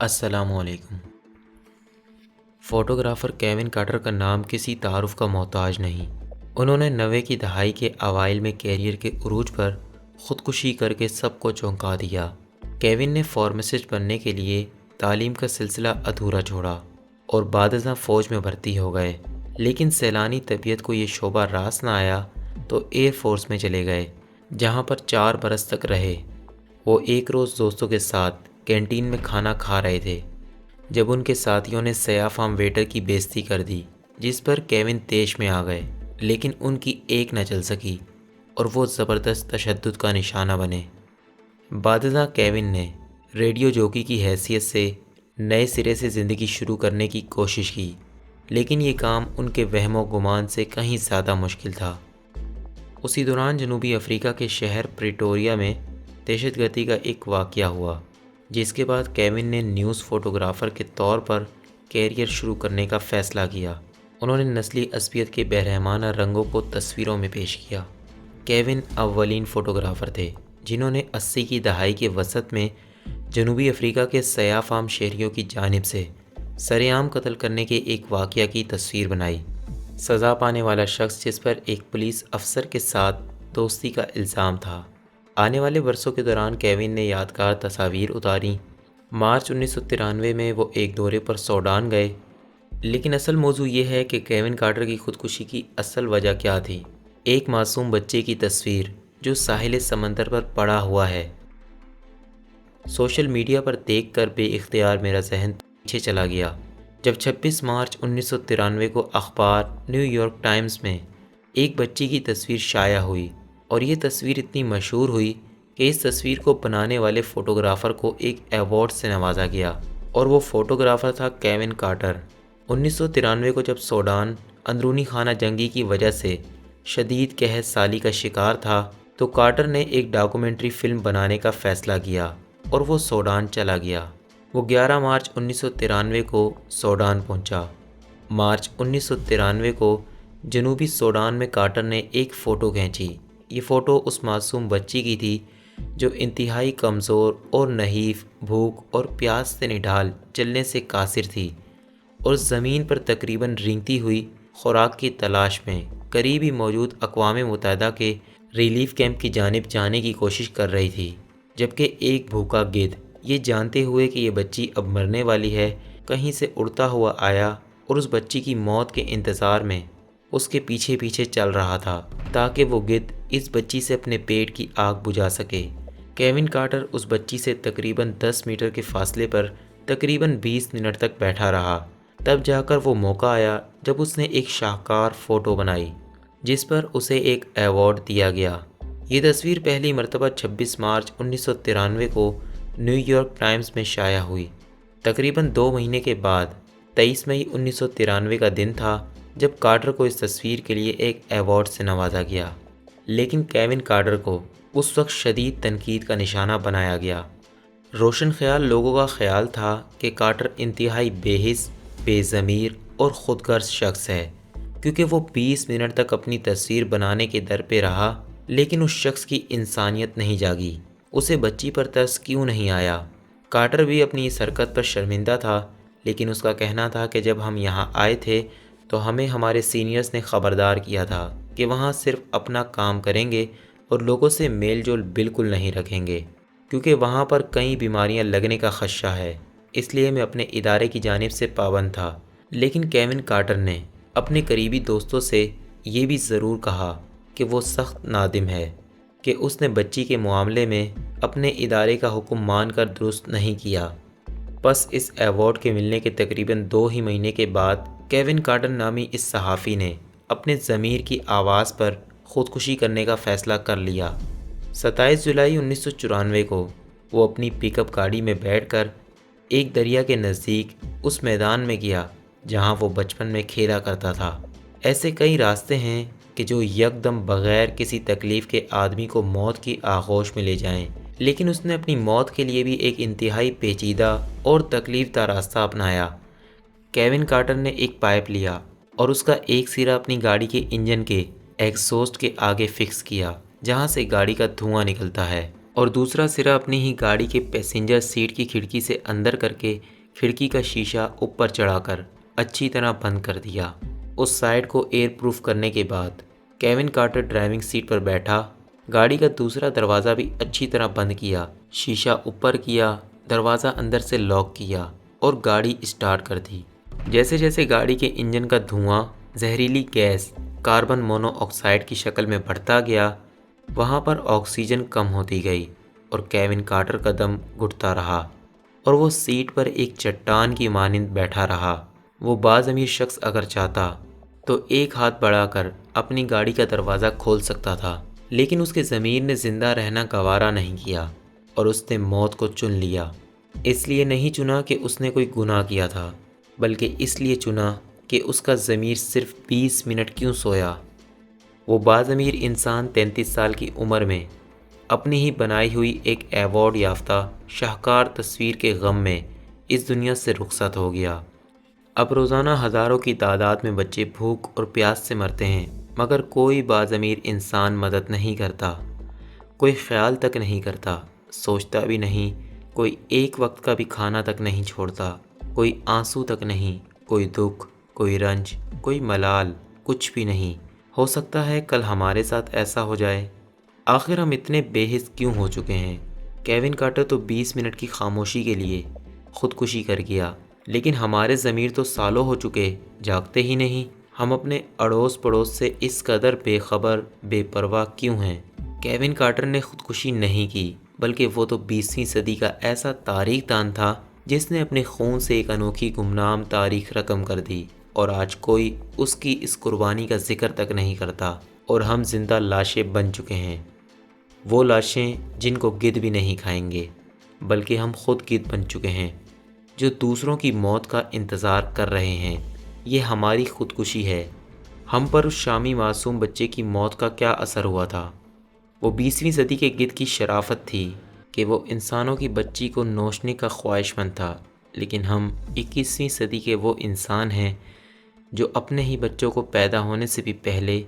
السلام علیکم۔ فوٹوگرافر کیون کارٹر کا نام کسی تعارف کا محتاج نہیں۔ انہوں نے 90 کی دہائی کے اوائل میں کیریئر کے عروج پر خودکشی کر کے سب کو چونکا دیا۔ کیون نے فارماسسٹ بننے کے لیے تعلیم کا سلسلہ ادھورا چھوڑا اور بعد ازاں فوج میں بھرتی ہو گئے، لیکن سیلانی طبیعت کو یہ شعبہ راس نہ آیا تو ایئر فورس میں چلے گئے، جہاں پر 4 برس تک رہے۔ وہ ایک روز دوستوں کے ساتھ کینٹین میں کھانا کھا رہے تھے جب ان کے ساتھیوں نے سیاہ فام ویٹر کی بے عزتی کر دی، جس پر کیون طیش میں آ گئے، لیکن ان کی ایک نہ چل سکی اور وہ زبردست تشدد کا نشانہ بنے۔ بعد ازاں کیون نے ریڈیو جوکی کی حیثیت سے نئے سرے سے زندگی شروع کرنے کی کوشش کی، لیکن یہ کام ان کے وہم و گمان سے کہیں زیادہ مشکل تھا۔ اسی دوران جنوبی افریقہ کے شہر پریٹوریا میں دہشت گردی کا ایک واقعہ ہوا، جس کے بعد کیون نے نیوز فوٹوگرافر کے طور پر کیریئر شروع کرنے کا فیصلہ کیا۔ انہوں نے نسلی عصبیت کے بےرحمانہ رنگوں کو تصویروں میں پیش کیا۔ کیون اولین فوٹوگرافر تھے جنہوں نے 80 کی دہائی کے وسط میں جنوبی افریقہ کے سیاہ فام شہریوں کی جانب سے سرے عام قتل کرنے کے ایک واقعہ کی تصویر بنائی۔ سزا پانے والا شخص جس پر ایک پولیس افسر کے ساتھ دوستی کا الزام تھا۔ آنے والے برسوں کے دوران کیون نے یادگار تصاویر اتاریں۔ مارچ 1993 میں وہ ایک دورے پر سوڈان گئے، لیکن اصل موضوع یہ ہے کہ کیون کارٹر کی خودکشی کی اصل وجہ کیا تھی۔ ایک معصوم بچے کی تصویر جو ساحل سمندر پر پڑا ہوا ہے۔ سوشل میڈیا پر دیکھ کر بے اختیار میرا ذہن پیچھے چلا گیا جب 26 مارچ 1993 کو اخبار نیو یارک ٹائمز میں ایک بچی کی تصویر شائع ہوئی، اور یہ تصویر اتنی مشہور ہوئی کہ اس تصویر کو بنانے والے فوٹوگرافر کو ایک ایوارڈ سے نوازا گیا، اور وہ فوٹوگرافر تھا کیون کارٹر۔ 1993 کو جب سوڈان اندرونی خانہ جنگی کی وجہ سے شدید قحط سالی کا شکار تھا، تو کارٹر نے ایک ڈاکومنٹری فلم بنانے کا فیصلہ کیا اور وہ سوڈان چلا گیا۔ وہ 11 مارچ 1993 کو سوڈان پہنچا۔ مارچ 1993 کو جنوبی سوڈان میں کارٹر نے ایک فوٹو کھینچی۔ یہ فوٹو اس معصوم بچی کی تھی جو انتہائی کمزور اور نحیف، بھوک اور پیاس سے نڈھال، چلنے سے قاصر تھی، اور زمین پر تقریباً رینگتی ہوئی خوراک کی تلاش میں قریب ہی موجود اقوام متحدہ کے ریلیف کیمپ کی جانب جانے کی کوشش کر رہی تھی، جبکہ ایک بھوکا گدھ یہ جانتے ہوئے کہ یہ بچی اب مرنے والی ہے، کہیں سے اڑتا ہوا آیا اور اس بچی کی موت کے انتظار میں اس کے پیچھے پیچھے چل رہا تھا تاکہ وہ گدھ اس بچی سے اپنے پیٹ کی آگ بجھا سکے۔ کیون کارٹر اس بچی سے تقریباً 10 میٹر کے فاصلے پر تقریباً 20 منٹ تک بیٹھا رہا، تب جا کر وہ موقع آیا جب اس نے ایک شاہکار فوٹو بنائی جس پر اسے ایک ایوارڈ دیا گیا۔ یہ تصویر پہلی مرتبہ 26 مارچ 1993 کو نیو یارک ٹائمز میں شائع ہوئی۔ تقریباً 2 مہینے کے بعد 23 مئی 1993 کا دن تھا جب کارٹر کو اس تصویر کے لیے ایک ایوارڈ سے نوازا گیا، لیکن کیون کارٹر کو اس وقت شدید تنقید کا نشانہ بنایا گیا۔ روشن خیال لوگوں کا خیال تھا کہ کارٹر انتہائی بے حس، بے ضمیر اور خود غرض شخص ہے، کیونکہ وہ 20 منٹ تک اپنی تصویر بنانے کے در پہ رہا، لیکن اس شخص کی انسانیت نہیں جاگی۔ اسے بچی پر ترس کیوں نہیں آیا؟ کارٹر بھی اپنی اس حرکت پر شرمندہ تھا، لیکن اس کا کہنا تھا کہ جب ہم یہاں آئے تھے تو ہمیں ہمارے سینئرز نے خبردار کیا تھا کہ وہاں صرف اپنا کام کریں گے اور لوگوں سے میل جول بالکل نہیں رکھیں گے، کیونکہ وہاں پر کئی بیماریاں لگنے کا خدشہ ہے، اس لیے میں اپنے ادارے کی جانب سے پابند تھا۔ لیکن کیون کارٹر نے اپنے قریبی دوستوں سے یہ بھی ضرور کہا کہ وہ سخت نادم ہے کہ اس نے بچی کے معاملے میں اپنے ادارے کا حکم مان کر درست نہیں کیا۔ بس اس ایوارڈ کے ملنے کے تقریباً 2 ہی مہینے کے بعد کیون کارٹر نامی اس صحافی نے اپنے ضمیر کی آواز پر خودکشی کرنے کا فیصلہ کر لیا۔ 27 جولائی 1994 کو وہ اپنی پک اپ گاڑی میں بیٹھ کر ایک دریا کے نزدیک اس میدان میں گیا جہاں وہ بچپن میں کھیلا کرتا تھا۔ ایسے کئی راستے ہیں کہ جو یکدم بغیر کسی تکلیف کے آدمی کو موت کی آغوش میں لے جائیں، لیکن اس نے اپنی موت کے لیے بھی ایک انتہائی پیچیدہ اور تکلیف دہ راستہ اپنایا۔ کیون کارٹر نے ایک پائپ لیا اور اس کا ایک سرا اپنی گاڑی کے انجن کے ایگزاسٹ کے آگے فکس کیا، جہاں سے گاڑی کا دھواں نکلتا ہے۔ اور دوسرا سرا اپنی ہی گاڑی کے پیسنجر سیٹ کی کھڑکی سے اندر کر کے کھڑکی کا شیشہ اوپر چڑھا کر اچھی طرح بند کر دیا۔ اس سائڈ کو ایئر پروف کرنے کے بعد کیون کارٹر ڈرائیونگ سیٹ پر بیٹھا، گاڑی کا دوسرا دروازہ بھی اچھی طرح بند کیا، شیشہ اوپر کیا، دروازہ اندر سے لاک کیا اور گاڑی اسٹارٹ کر دی۔ جیسے جیسے گاڑی کے انجن کا دھواں زہریلی گیس کاربن مونو آکسائڈ کی شکل میں بڑھتا گیا، وہاں پر آکسیجن کم ہوتی گئی اور کیون کارٹر کا دم گھٹتا رہا اور وہ سیٹ پر ایک چٹان کی مانند بیٹھا رہا۔ وہ باضمیر شخص اگر چاہتا تو ایک ہاتھ بڑھا کر اپنی گاڑی کا دروازہ کھول سکتا تھا، لیکن اس کے ضمیر نے زندہ رہنا گوارا نہیں کیا اور اس نے موت کو چن لیا۔ اس لیے نہیں چنا کہ اس نے کوئی گناہ کیا تھا، بلکہ اس لیے چنا کہ اس کا ضمیر صرف 20 منٹ کیوں سویا۔ وہ باضمیر انسان 33 سال کی عمر میں اپنی ہی بنائی ہوئی ایک ایوارڈ یافتہ شاہکار تصویر کے غم میں اس دنیا سے رخصت ہو گیا۔ اب روزانہ ہزاروں کی تعداد میں بچے بھوک اور پیاس سے مرتے ہیں، مگر کوئی باضمیر انسان مدد نہیں کرتا، کوئی خیال تک نہیں کرتا، سوچتا بھی نہیں، کوئی ایک وقت کا بھی کھانا تک نہیں چھوڑتا، کوئی آنسو تک نہیں، کوئی دکھ، کوئی رنج، کوئی ملال، کچھ بھی نہیں۔ ہو سکتا ہے کل ہمارے ساتھ ایسا ہو جائے۔ آخر ہم اتنے بے حس کیوں ہو چکے ہیں؟ کیون کارٹر تو 20 منٹ کی خاموشی کے لیے خودکشی کر گیا، لیکن ہمارے ضمیر تو سالوں ہو چکے جاگتے ہی نہیں۔ ہم اپنے اڑوس پڑوس سے اس قدر بے خبر بے پرواہ کیوں ہیں؟ کیون کارٹر نے خودکشی نہیں کی، بلکہ وہ تو 20ویں صدی کا ایسا تاریخ دان تھا جس نے اپنے خون سے ایک انوکھی گمنام تاریخ رقم کر دی، اور آج کوئی اس کی اس قربانی کا ذکر تک نہیں کرتا، اور ہم زندہ لاشیں بن چکے ہیں۔ وہ لاشیں جن کو گدھ بھی نہیں کھائیں گے، بلکہ ہم خود گدھ بن چکے ہیں جو دوسروں کی موت کا انتظار کر رہے ہیں۔ یہ ہماری خودکشی ہے۔ ہم پر اس شامی معصوم بچے کی موت کا کیا اثر ہوا تھا؟ وہ 20ویں صدی کے گدھ کی شرافت تھی کہ وہ انسانوں کی بچی کو نوچنے کا خواہش مند تھا، لیکن ہم 21ویں صدی کے وہ انسان ہیں جو اپنے ہی بچوں کو پیدا ہونے سے بھی پہلے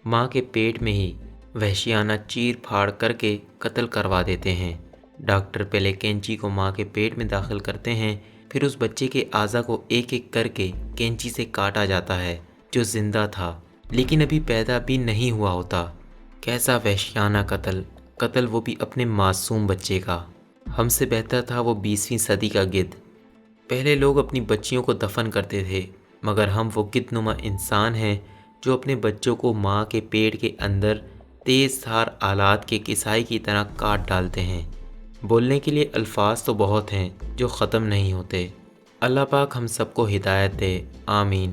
ماں کے پیٹ میں ہی وحشیانہ چیر پھاڑ کر کے قتل کروا دیتے ہیں۔ ڈاکٹر پہلے کینچی کو ماں کے پیٹ میں داخل کرتے ہیں، پھر اس بچے کے اعضاء کو ایک ایک کر کے کینچی سے کاٹا جاتا ہے جو زندہ تھا لیکن ابھی پیدا بھی نہیں ہوا ہوتا۔ کیسا وحشیانہ قتل، قتل وہ بھی اپنے معصوم بچے کا۔ ہم سے بہتر تھا وہ 20ویں صدی کا گدھ۔ پہلے لوگ اپنی بچیوں کو دفن کرتے تھے، مگر ہم وہ گدھ نما انسان ہیں جو اپنے بچوں کو ماں کے پیٹ کے اندر تیز دھار آلات کے کسائی کی طرح کاٹ ڈالتے ہیں۔ بولنے کے لیے الفاظ تو بہت ہیں جو ختم نہیں ہوتے۔ اللہ پاک ہم سب کو ہدایت دے، آمین۔